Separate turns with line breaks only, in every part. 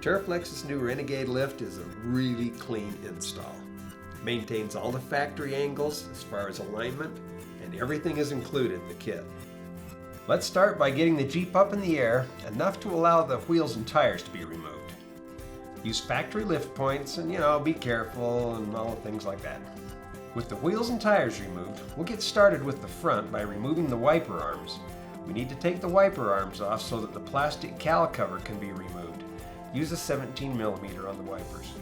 TeraFlex's new Renegade lift is a really clean install. Maintains all the factory angles as far as alignment, and everything is included in the kit. Let's start by getting the Jeep up in the air, enough to allow the wheels and tires to be removed. Use factory lift points and, be careful and all the things like that. With the wheels and tires removed, we'll get started with the front by removing the wiper arms. We need to take the wiper arms off so that the plastic cowl cover can be removed. Use a 17mm on the wipers.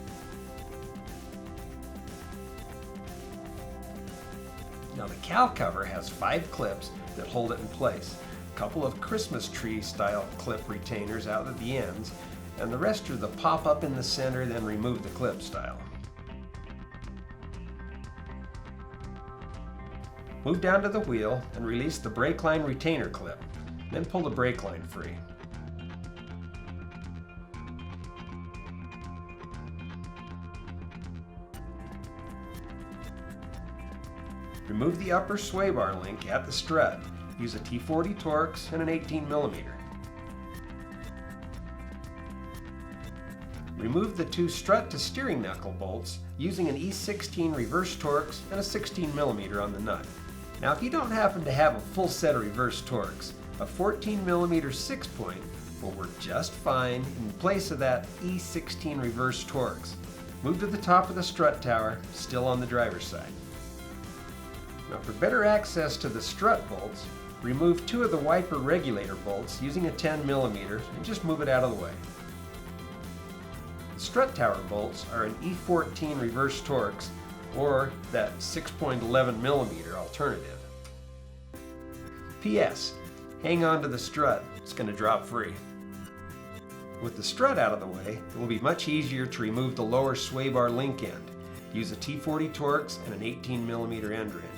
Now the cowl cover has 5 clips that hold it in place. A couple of Christmas tree style clip retainers out at the ends, and the rest are the pop up in the center, then remove the clip style. Move down to the wheel and release the brake line retainer clip, then pull the brake line free. Remove the upper sway bar link at the strut. Use a T40 Torx and an 18mm. Remove the 2 strut to steering knuckle bolts using an E16 reverse Torx and a 16mm on the nut. Now if you don't happen to have a full set of reverse Torx, a 14mm 6-point will work just fine in place of that E16 reverse Torx. Move to the top of the strut tower, still on the driver's side. Now for better access to the strut bolts, remove 2 of the wiper regulator bolts using a 10mm and just move it out of the way. The strut tower bolts are an E14 reverse Torx or that 6.11mm alternative. P.S. Hang on to the strut, it's going to drop free. With the strut out of the way, it will be much easier to remove the lower sway bar link end. Use a T40 Torx and an 18mm end wrench.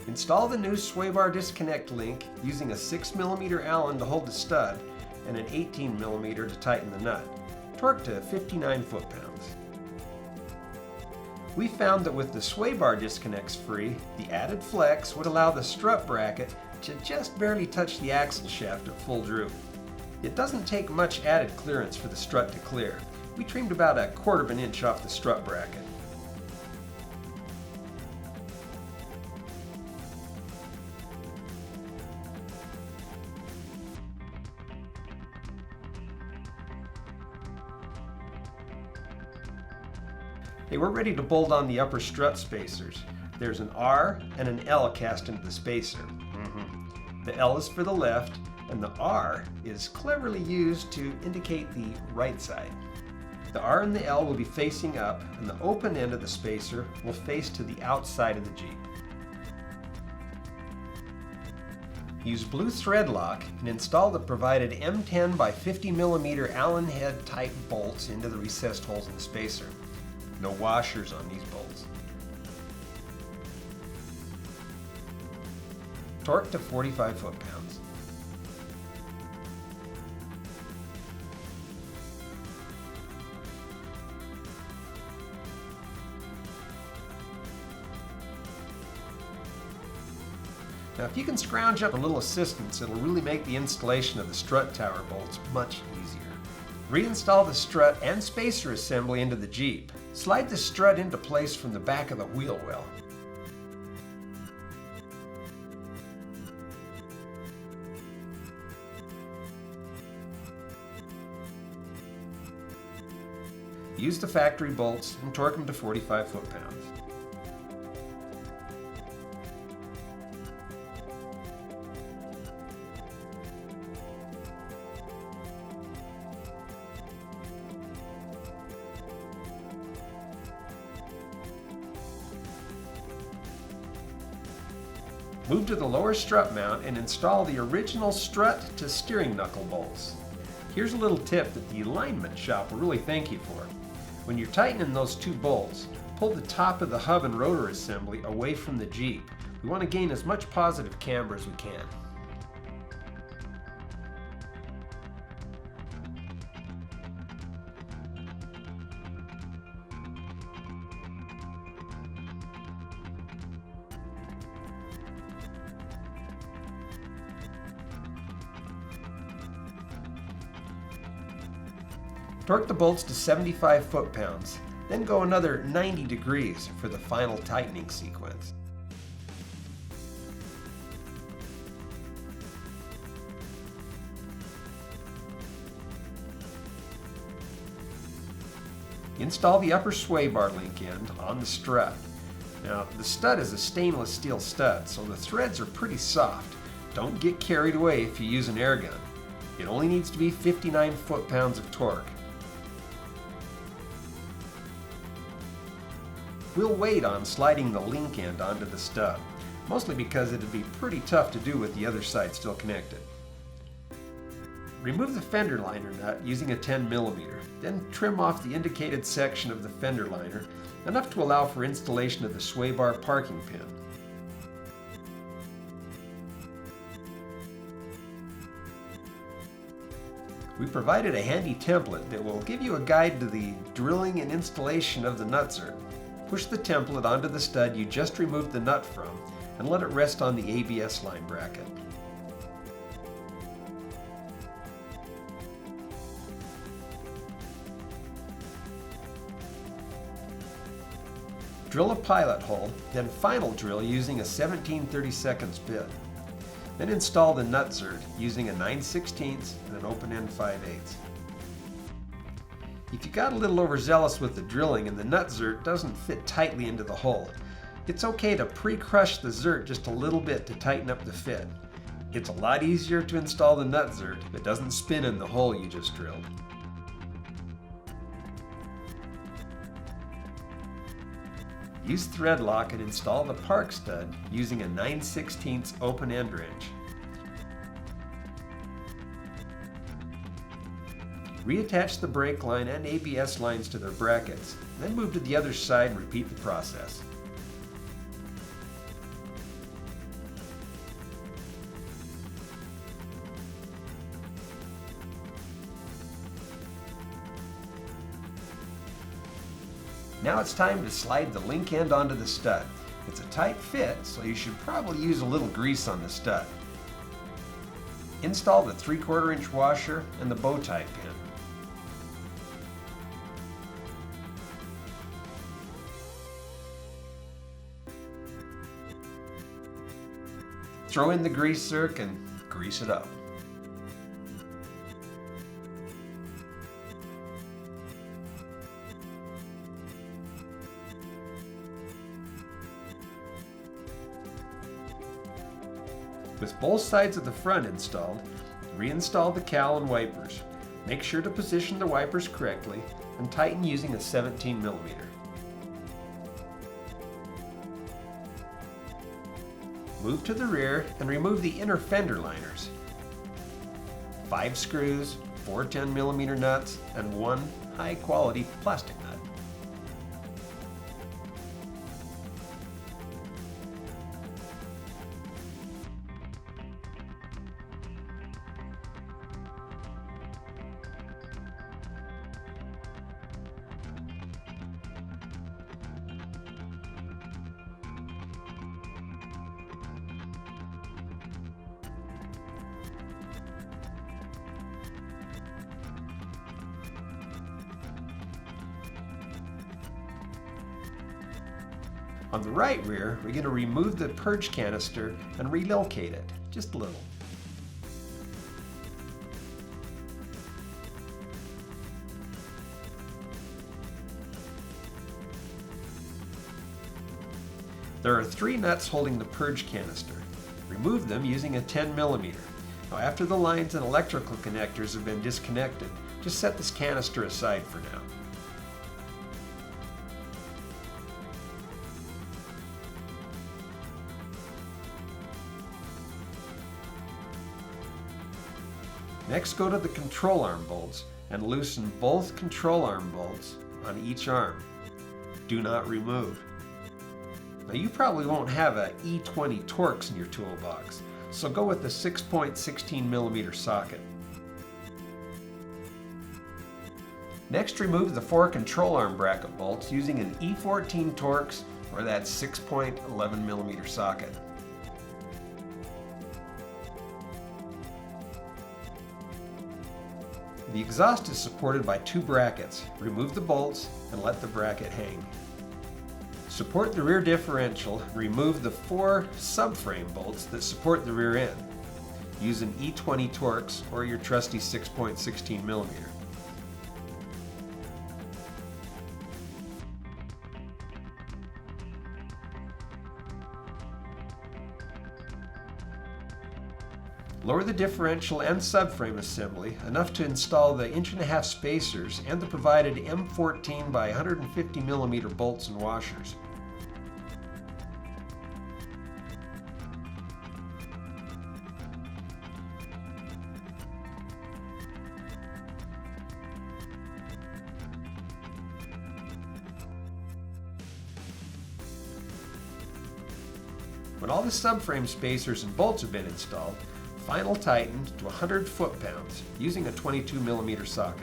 Install the new sway bar disconnect link using a 6mm Allen to hold the stud and an 18mm to tighten the nut. Torque to 59 foot-pounds. We found that with the sway bar disconnects free, the added flex would allow the strut bracket to just barely touch the axle shaft at full droop. It doesn't take much added clearance for the strut to clear. We trimmed about 1/4 of an inch off the strut bracket. Hey, we're ready to bolt on the upper strut spacers. There's an R and an L cast into the spacer. The L is for the left, and the R is cleverly used to indicate the right side. The R and the L will be facing up, and the open end of the spacer will face to the outside of the Jeep. Use blue thread lock and install the provided M10 by 50mm Allen head type bolts into the recessed holes in the spacer. No washers on these bolts. Torque to 45 foot-pounds. Now if you can scrounge up a little assistance, it'll really make the installation of the strut tower bolts much easier. Reinstall the strut and spacer assembly into the Jeep. Slide the strut into place from the back of the wheel well. Use the factory bolts and torque them to 45 foot-pounds. Move to the lower strut mount and install the original strut to steering knuckle bolts. Here's a little tip that the alignment shop will really thank you for. When you're tightening those 2 bolts, pull the top of the hub and rotor assembly away from the Jeep. We want to gain as much positive camber as we can. Torque the bolts to 75 foot-pounds, then go another 90 degrees for the final tightening sequence. Install the upper sway bar link end on the strut. Now, the stud is a stainless steel stud, so the threads are pretty soft. Don't get carried away if you use an air gun. It only needs to be 59 foot-pounds of torque. We'll wait on sliding the link end onto the stud, mostly because it'd be pretty tough to do with the other side still connected. Remove the fender liner nut using a 10mm, then trim off the indicated section of the fender liner, enough to allow for installation of the sway bar parking pin. We provided a handy template that will give you a guide to the drilling and installation of the nutsert. Push the template onto the stud you just removed the nut from and let it rest on the ABS line bracket. Drill a pilot hole, then final drill using a 17/32 bit. Then install the nutsert using a 9/16 and an open end 5/8. If you got a little overzealous with the drilling and the nutsert doesn't fit tightly into the hole, it's okay to pre-crush the zert just a little bit to tighten up the fit. It's a lot easier to install the nutsert if it doesn't spin in the hole you just drilled. Use thread lock and install the park stud using a 9/16 open end wrench. Reattach the brake line and ABS lines to their brackets, then move to the other side and repeat the process. Now it's time to slide the link end onto the stud. It's a tight fit, so you should probably use a little grease on the stud. Install the 3/4 inch washer and the bow tie pin. Throw in the grease zerk and grease it up. With both sides of the front installed, reinstall the cowl and wipers. Make sure to position the wipers correctly and tighten using a 17mm. Move to the rear and remove the inner fender liners. 5 screws, 4 10mm nuts, and 1 high-quality plastic nut. On the right rear, we're going to remove the purge canister and relocate it, just a little. There are 3 nuts holding the purge canister. Remove them using a 10mm. Now, after the lines and electrical connectors have been disconnected, just set this canister aside for now. Next, go to the control arm bolts and loosen both control arm bolts on each arm. Do not remove. Now, you probably won't have a E20 Torx in your toolbox, so go with the 6.16mm socket. Next, remove the 4 control arm bracket bolts using an E14 Torx or that 6.11mm socket. The exhaust is supported by two brackets. Remove the bolts and let the bracket hang. Support the rear differential, remove the 4 subframe bolts that support the rear end. Use an E20 Torx or your trusty 6.16 millimeter. Lower the differential and subframe assembly enough to install the 1.5" spacers and the provided M14 by 150 millimeter bolts and washers. When all the subframe spacers and bolts have been installed, final tighten to 100 foot-pounds using a 22 millimeter socket.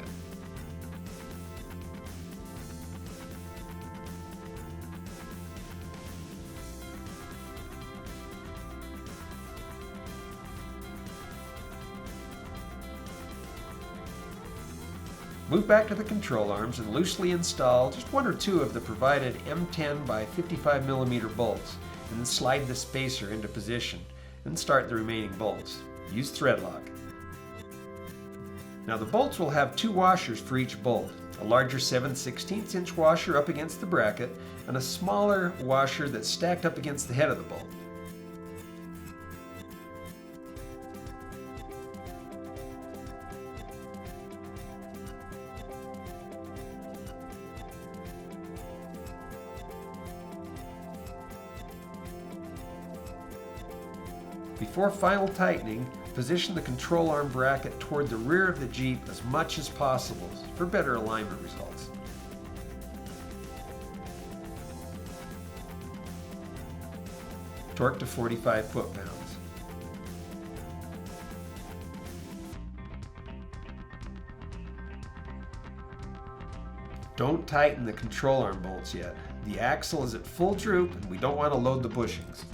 Move back to the control arms and loosely install just 1 or 2 of the provided M10 by 55 millimeter bolts, and then slide the spacer into position, and start the remaining bolts. Use thread lock. Now the bolts will have 2 washers for each bolt, a larger 7/16 inch washer up against the bracket, and a smaller washer that's stacked up against the head of the bolt. Before final tightening, position the control arm bracket toward the rear of the Jeep as much as possible for better alignment results. Torque to 45 foot-pounds. Don't tighten the control arm bolts yet. The axle is at full droop and we don't want to load the bushings.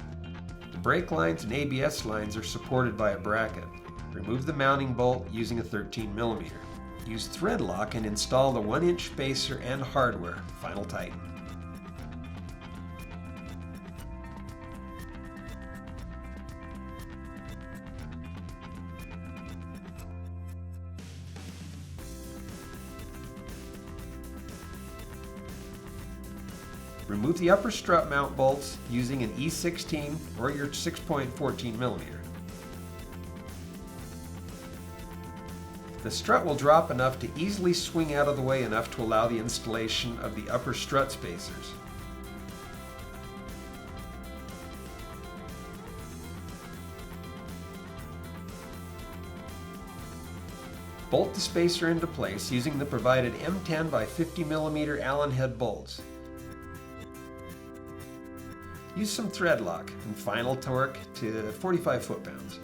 Brake lines and ABS lines are supported by a bracket. Remove the mounting bolt using a 13 millimeter. Use thread lock and install the 1-inch spacer and hardware. Final tighten. Remove the upper strut mount bolts using an E16 or your 6.14 millimeter. The strut will drop enough to easily swing out of the way enough to allow the installation of the upper strut spacers. Bolt the spacer into place using the provided M10 by 50 millimeter Allen head bolts. Use some thread lock and final torque to 45 foot-pounds.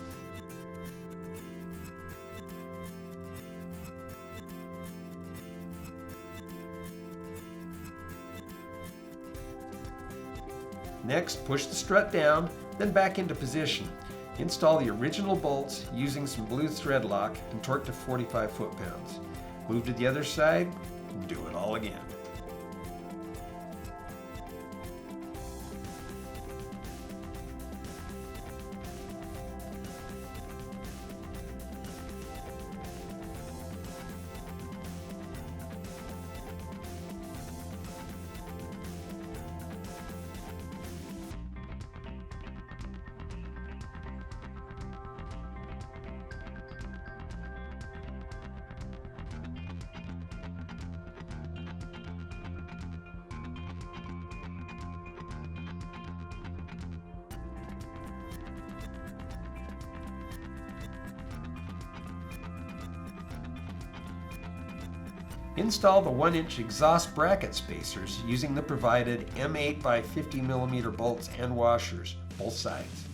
Next, push the strut down, then back into position. Install the original bolts using some blue thread lock and torque to 45 foot-pounds. Move to the other side and do it all again. Install the 1-inch exhaust bracket spacers using the provided M8 by 50 millimeter bolts and washers, both sides.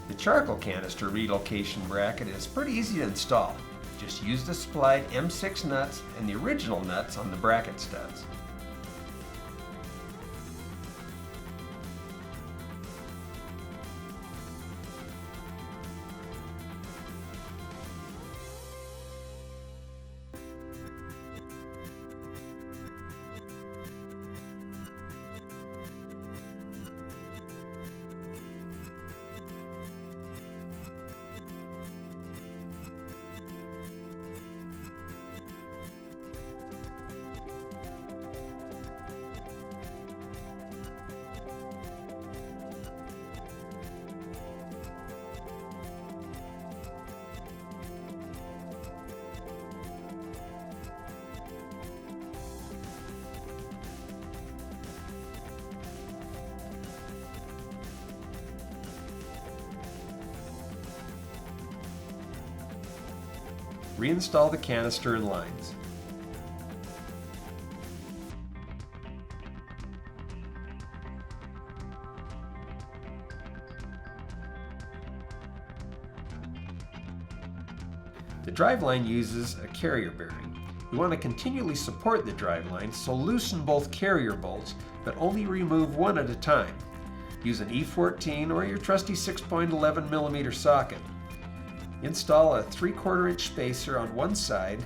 The charcoal canister relocation bracket is pretty easy to install. Just use the supplied M6 nuts and the original nuts on the bracket studs. Reinstall the canister and lines. The driveline uses a carrier bearing. We want to continually support the driveline, so loosen both carrier bolts, but only remove one at a time. Use an E14 or your trusty 6.11 millimeter socket. Install a 3/4 inch spacer on one side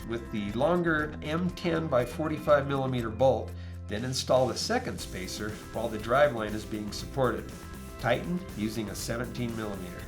with the longer M10 by 45 millimeter bolt, then install the second spacer while the driveline is being supported. Tighten using a 17 millimeter.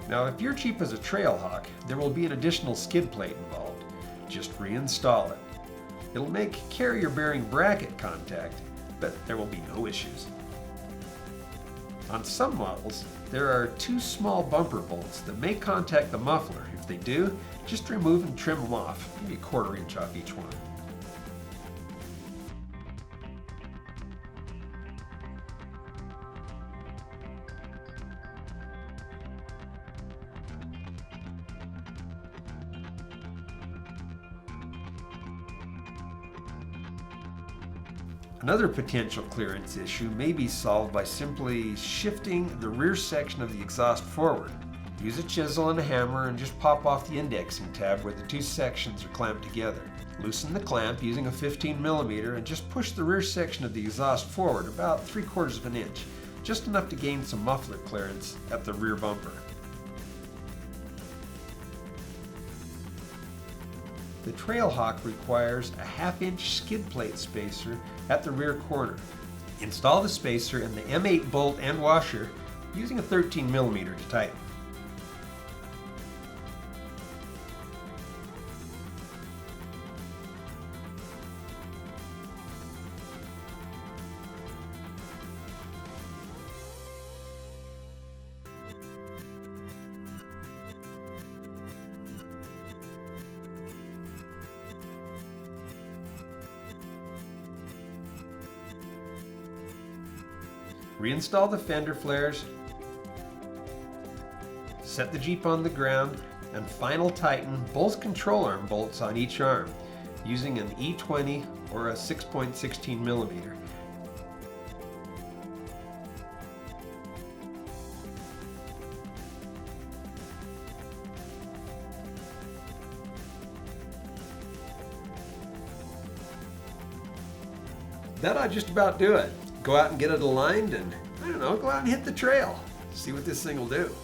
Now, if you're cheap as a trail hawk, there will be an additional skid plate involved. Just reinstall it. It'll make carrier bearing bracket contact, but there will be no issues. On some models, there are two small bumper bolts that may contact the muffler. If they do, just remove and trim them off, maybe 1/4 inch off each one. Another potential clearance issue may be solved by simply shifting the rear section of the exhaust forward. Use a chisel and a hammer and just pop off the indexing tab where the two sections are clamped together. Loosen the clamp using a 15 millimeter and just push the rear section of the exhaust forward about 3/4 of an inch, just enough to gain some muffler clearance at the rear bumper. The Trailhawk requires a 1/2 inch skid plate spacer at the rear corner. Install the spacer in the M8 bolt and washer using a 13 millimeter to tighten. Reinstall the fender flares, set the Jeep on the ground, and final tighten both control arm bolts on each arm using an E20 or a 6.16 millimeter. That ought just about do it. Go out and get it aligned and, I don't know, go out and hit the trail. See what this thing will do.